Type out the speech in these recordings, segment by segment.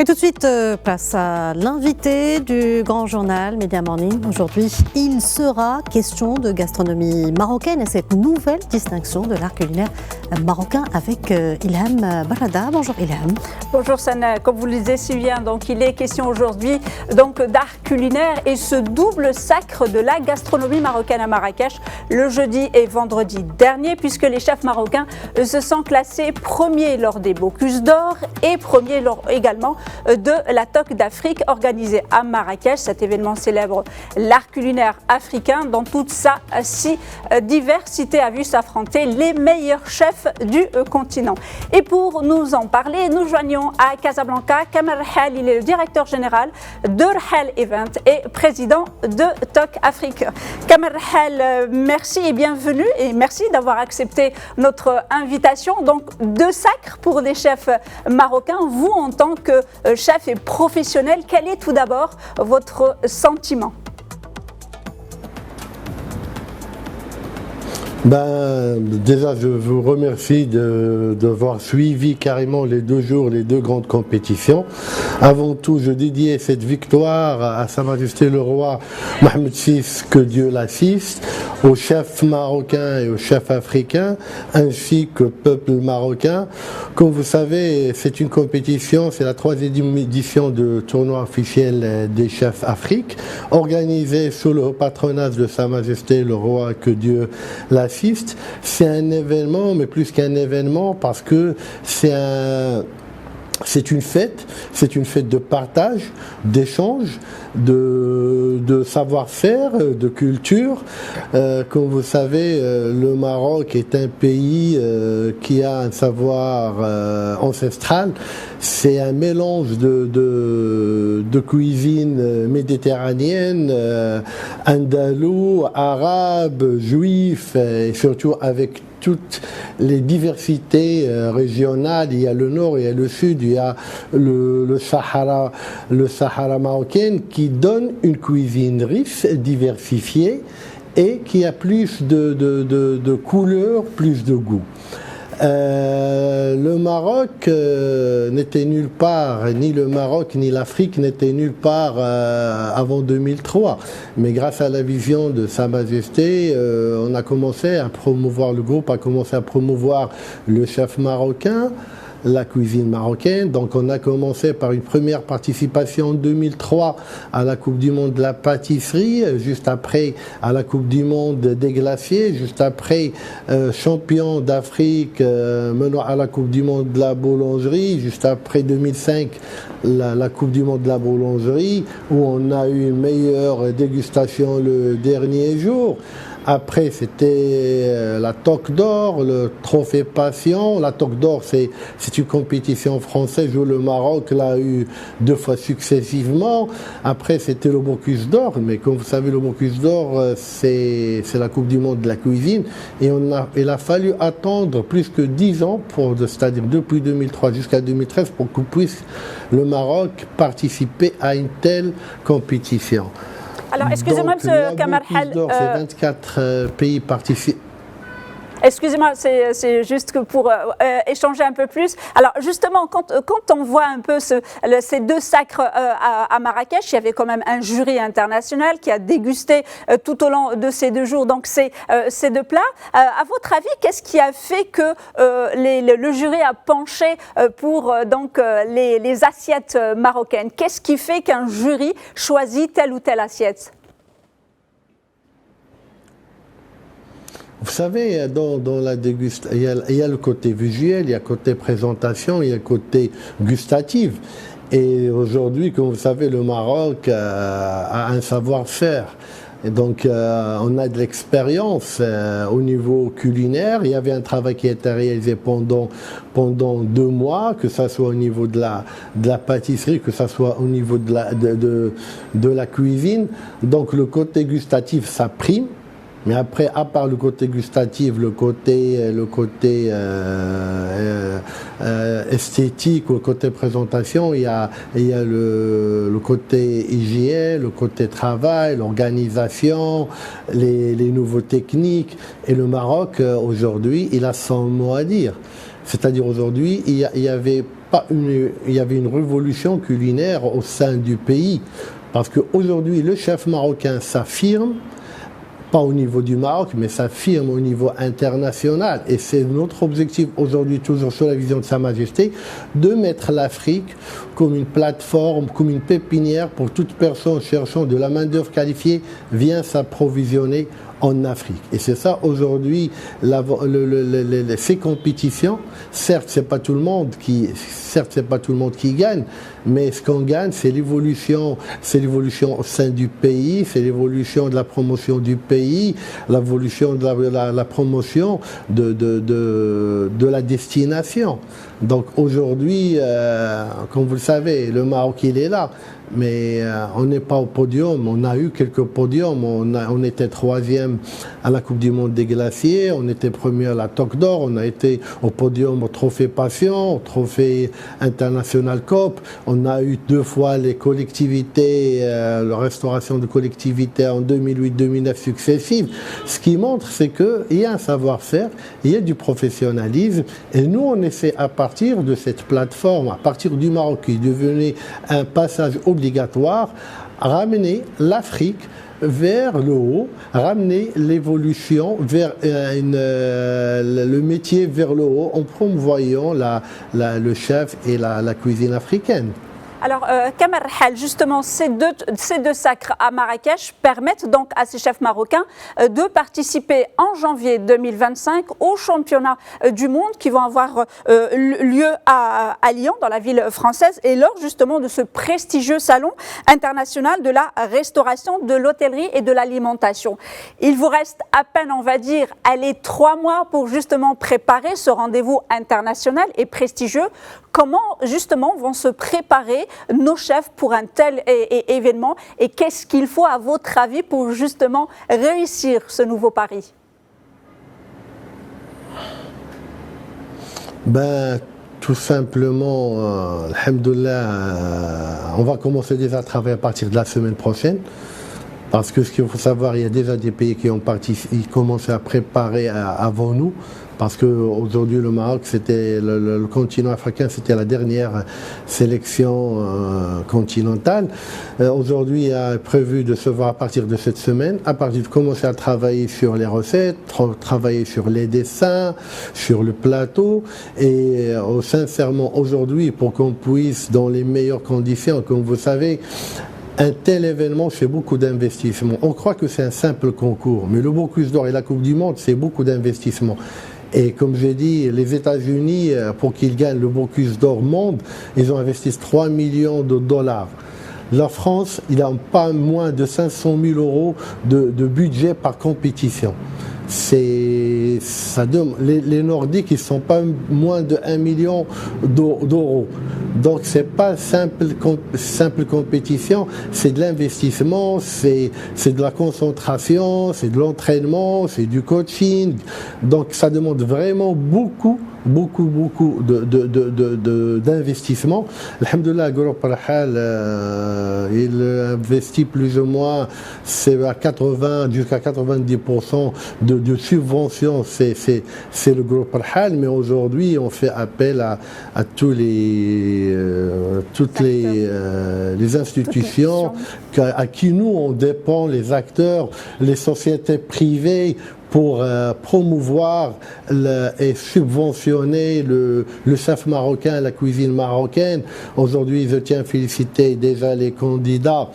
Et tout de suite, place à l'invité du Grand Journal Média Morning. Aujourd'hui, il sera question de gastronomie marocaine et cette nouvelle distinction de l'art culinaire marocain avec Ilham Barada. Bonjour Ilham. Bonjour Sana, comme vous le disiez si bien, donc il est question aujourd'hui d'art culinaire et ce double sacre de la gastronomie marocaine à Marrakech le jeudi et vendredi dernier, puisque les chefs marocains se sont classés premiers lors des Bocuse d'Or et premiers également de la TOC d'Afrique organisée à Marrakech. Cet événement célèbre l'art culinaire africain dans toute sa diversité, a vu s'affronter les meilleurs chefs du continent. Et pour nous en parler, nous joignons à Casablanca Kamer Rahel, il est le directeur général de Rahel Event et président de TOC Afrique. Kamer Rahel, merci et bienvenue et merci d'avoir accepté notre invitation. Donc deux sacres pour des chefs marocains. Vous en tant que chef et professionnel, quel est tout d'abord votre sentiment ? Déjà, je vous remercie d'avoir suivi carrément les 2 jours, les 2 grandes compétitions. Avant tout, je dédiais cette victoire à Sa Majesté le Roi Mohamed VI, que Dieu l'assiste, aux chefs marocains et aux chefs africains, ainsi qu'au peuple marocain. Comme vous savez, c'est une compétition, c'est la 3e édition du tournoi officiel des chefs Afrique, organisé sous le patronage de Sa Majesté le Roi, que Dieu l'assiste. C'est un événement, mais plus qu'un événement, parce que c'est une fête de partage, d'échange, de savoir-faire, de culture. Comme vous savez, le Maroc est un pays qui a un savoir ancestral. C'est un mélange de cuisine méditerranéenne, andalou, arabe, juif, et surtout avec toutes les diversités régionales. Il y a le nord, il y a le sud, il y a le Sahara marocain qui donne une cuisine riche, diversifiée et qui a plus de couleurs, plus de goût. Le Maroc n'était nulle part, ni le Maroc ni l'Afrique n'étaient nulle part avant 2003. Mais grâce à la vision de Sa Majesté, on a commencé à promouvoir, le groupe a commencé à promouvoir le chef marocain, la cuisine marocaine. Donc on a commencé par une première participation en 2003 à la Coupe du Monde de la pâtisserie, juste après à la Coupe du Monde des glaciers, juste après champion d'Afrique menant à la Coupe du Monde de la boulangerie, juste après 2005 la Coupe du Monde de la boulangerie où on a eu une meilleure dégustation le dernier jour. Après, c'était la TOC d'Or, le Trophée Passion. La TOC d'Or, c'est une compétition française où le Maroc l'a eu 2 fois successivement. Après, c'était le Bocuse d'Or. Mais comme vous savez, le Bocuse d'Or, c'est la Coupe du Monde de la cuisine. Et il a fallu attendre plus que 10 ans, c'est-à-dire depuis 2003 jusqu'à 2013, pour que puisse le Maroc participer à une telle compétition. Alors, excusez-moi, M. Kamer Rahel. C'est 24 pays participants. Excusez-moi, c'est juste que pour échanger un peu plus. Alors justement, quand on voit un peu ces 2 sacres à Marrakech, il y avait quand même un jury international qui a dégusté tout au long de ces 2 jours donc ces 2 plats. À votre avis, qu'est-ce qui a fait que le jury a penché pour les assiettes marocaines? Qu'est-ce qui fait qu'un jury choisit telle ou telle assiette? Vous savez, dans la dégustation, il y a le côté visuel, il y a le côté présentation, il y a le côté gustatif. Et aujourd'hui, comme vous savez, le Maroc a un savoir-faire. Et donc, on a de l'expérience au niveau culinaire. Il y avait un travail qui a été réalisé pendant 2 mois, que ça soit au niveau de la pâtisserie, que ça soit au niveau de la cuisine. Donc, le côté gustatif, ça prime. Mais après, à part le côté gustatif, le côté esthétique, le côté présentation, il y a le côté hygiène, le côté travail, l'organisation, les nouveaux techniques. Et le Maroc, aujourd'hui, il a son mot à dire. C'est-à-dire aujourd'hui, il y avait il y avait une révolution culinaire au sein du pays. Parce qu'aujourd'hui, le chef marocain s'affirme, pas au niveau du Maroc, mais s'affirme au niveau international. Et c'est notre objectif aujourd'hui, toujours sur la vision de Sa Majesté, de mettre l'Afrique comme une plateforme, comme une pépinière pour toute personne cherchant de la main-d'œuvre qualifiée vient s'approvisionner en Afrique. Et c'est ça aujourd'hui, ces compétitions, certes c'est pas tout le monde qui gagne, mais ce qu'on gagne c'est l'évolution au sein du pays, c'est l'évolution de la promotion du pays, l'évolution de la promotion de la destination. Donc aujourd'hui, comme vous le savez, le Maroc il est là. Mais on n'est pas au podium. On a eu quelques podiums. On était 3e à la Coupe du Monde des Glaciers. On était premier à la Toque d'Or. On a été au podium au Trophée Passion, au Trophée International Cup. On a eu 2 fois les collectivités, la restauration de collectivités en 2008-2009 successives. Ce qui montre, c'est qu'il y a un savoir-faire, il y a du professionnalisme. Et nous, on essaie à partir de cette plateforme, à partir du Maroc, qui devenait un passage obligatoire, ramener l'Afrique vers le haut, ramener l'évolution vers le métier vers le haut en promouvoyant le chef et la cuisine africaine. Alors, Kamal Rhal, justement, ces deux sacres à Marrakech permettent donc à ces chefs marocains de participer en janvier 2025 aux championnats du monde qui vont avoir lieu à Lyon, dans la ville française, et lors justement de ce prestigieux salon international de la restauration, de l'hôtellerie et de l'alimentation. Il vous reste à peine, on va dire, 3 mois pour justement préparer ce rendez-vous international et prestigieux. Comment justement vont se préparer nos chefs pour un tel événement et qu'est-ce qu'il faut à votre avis pour justement réussir ce nouveau pari? Tout simplement, alhamdoulilah, on va commencer déjà à travailler à partir de la semaine prochaine. Parce que ce qu'il faut savoir, il y a déjà des pays qui ont commencé à préparer avant nous. Parce qu'aujourd'hui, le Maroc, c'était le continent africain, c'était la dernière sélection continentale. Aujourd'hui, il y a prévu de se voir à partir de cette semaine, à partir de commencer à travailler sur les recettes, travailler sur les dessins, sur le plateau. Et sincèrement, aujourd'hui, pour qu'on puisse, dans les meilleures conditions, comme vous savez, un tel événement, c'est beaucoup d'investissement. On croit que c'est un simple concours, mais le Bocuse d'Or et la Coupe du Monde, c'est beaucoup d'investissement. Et comme j'ai dit, les États-Unis, pour qu'ils gagnent le Bocuse d'Or monde, ils ont investi 3 millions de dollars. La France, il n'a pas moins de 500 000 euros de budget par compétition. Les Nordiques, ils ne sont pas moins de 1 million d'euros. Donc c'est pas simple compétition, c'est de l'investissement, c'est de la concentration, c'est de l'entraînement, c'est du coaching. Donc ça demande vraiment beaucoup d'investissement. Alhamdoulilah, Groupe Rahal, il investit plus ou moins, c'est à 80 jusqu'à 90% de subventions, c'est le Groupe Rahal, mais aujourd'hui on fait appel à toutes les institutions à qui nous on dépend, les acteurs, les sociétés privées, pour promouvoir et subventionner le chef marocain, la cuisine marocaine. Aujourd'hui, je tiens à féliciter déjà les candidats.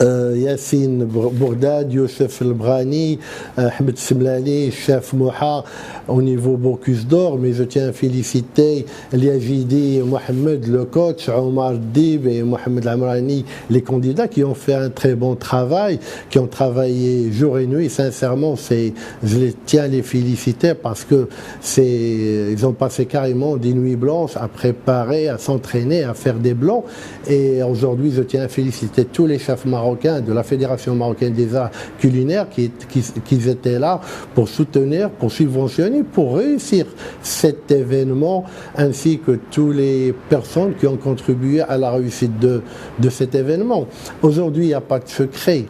Yassine Bourdad, Youssef Elbrani, Ahmed Semlani, chef Moha au niveau Bocuse d'Or, mais je tiens à féliciter Liajidi et Mohamed le coach, Omar Dib et Mohamed Lamrani, les candidats qui ont fait un très bon travail, qui ont travaillé jour et nuit. Sincèrement, je les tiens à les féliciter parce que ils ont passé carrément des nuits blanches à préparer, à s'entraîner, à faire des blancs. Et aujourd'hui, je tiens à féliciter tous les chefs marocains de la Fédération marocaine des arts culinaires qui étaient là pour soutenir, pour subventionner, pour réussir cet événement, ainsi que toutes les personnes qui ont contribué à la réussite de cet événement. Aujourd'hui, il n'y a pas de secret.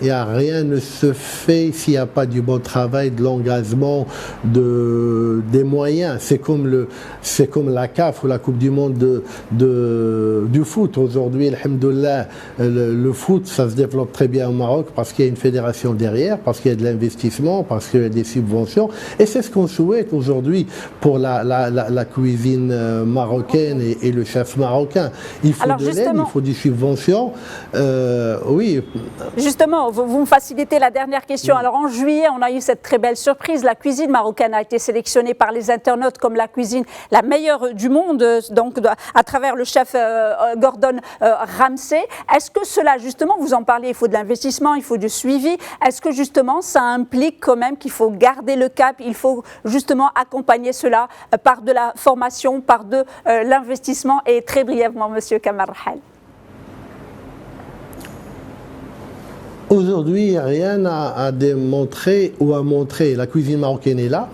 Rien ne se fait s'il n'y a pas du bon travail, de l'engagement, des moyens. C'est comme la CAF ou la Coupe du Monde du foot. Aujourd'hui, alhamdoulilah, le foot, ça se développe très bien au Maroc parce qu'il y a une fédération derrière, parce qu'il y a de l'investissement, parce qu'il y a des subventions. Et c'est ce qu'on souhaite aujourd'hui pour la cuisine marocaine et le chef marocain. Il faut de l'aide, il faut des subventions. Oui. Justement, vous me facilitez la dernière question. Oui. Alors en juillet, on a eu cette très belle surprise. La cuisine marocaine a été sélectionnée par les internautes comme la cuisine la meilleure du monde, donc à travers le chef Gordon Ramsay. Est-ce que cela, justement, vous en parlez, il faut de l'investissement, il faut du suivi. Est-ce que justement, ça implique quand même qu'il faut garder le cap, il faut justement accompagner cela par de la formation, par de l'investissement? Et très brièvement, Monsieur Kamal Rhal. Aujourd'hui, il n'y a rien à démontrer ou à montrer. La cuisine marocaine est là,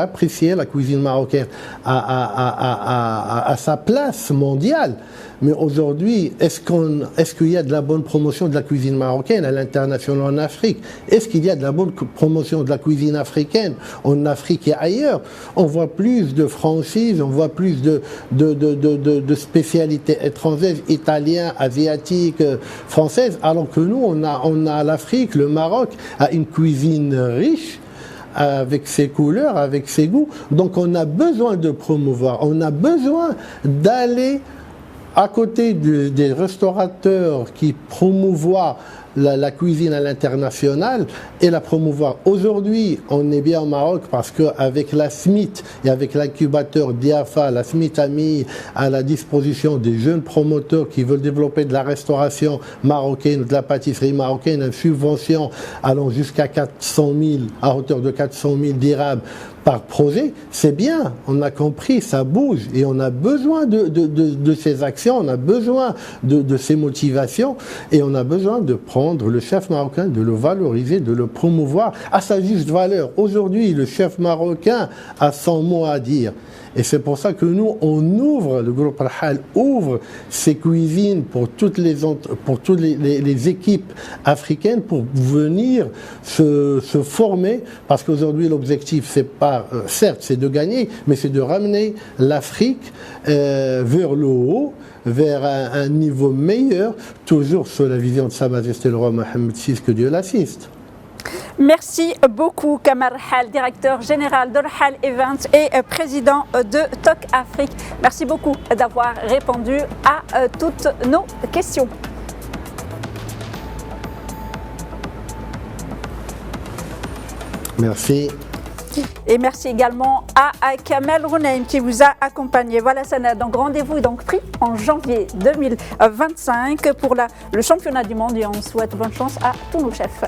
appréciée, la cuisine marocaine a sa place mondiale. Mais aujourd'hui, est-ce qu'il y a de la bonne promotion de la cuisine marocaine à l'international en Afrique? Est-ce qu'il y a de la bonne promotion de la cuisine africaine en Afrique et ailleurs? On voit plus de franchises, on voit plus de spécialités étrangères, italiennes, asiatiques, françaises, alors que nous, on a l'Afrique, le Maroc a une cuisine riche, avec ses couleurs, avec ses goûts. Donc on a besoin de promouvoir, on a besoin d'aller à côté des restaurateurs qui promouvoient la cuisine à l'international et la promouvoir. Aujourd'hui, on est bien au Maroc parce qu'avec la SMIT et avec l'incubateur Diafa, la SMIT a mis à la disposition des jeunes promoteurs qui veulent développer de la restauration marocaine, de la pâtisserie marocaine, une subvention allant jusqu'à 400 000, à hauteur de 400 000 dirhams par projet. C'est bien, on a compris, ça bouge et on a besoin de ces actions, on a besoin de ces motivations et on a besoin de prendre le chef marocain, de le valoriser, de le promouvoir à sa juste valeur. Aujourd'hui, le chef marocain a son mot à dire. Et c'est pour ça que nous, on ouvre, le groupe Al-Hal ouvre ses cuisines pour toutes les équipes africaines pour venir se former, parce qu'aujourd'hui l'objectif c'est pas, certes c'est de gagner, mais c'est de ramener l'Afrique vers le haut, vers un niveau meilleur, toujours sous la vision de Sa Majesté le roi Mohammed VI, que Dieu l'assiste. Merci beaucoup Kamal Rhal, directeur général de Rhal Events et président de TOC Afrique. Merci beaucoup d'avoir répondu à toutes nos questions. Merci. Et merci également à Kamel Rouneim qui vous a accompagné. Voilà, Sana. Donc rendez-vous est donc pris en janvier 2025 pour le championnat du monde et on souhaite bonne chance à tous nos chefs.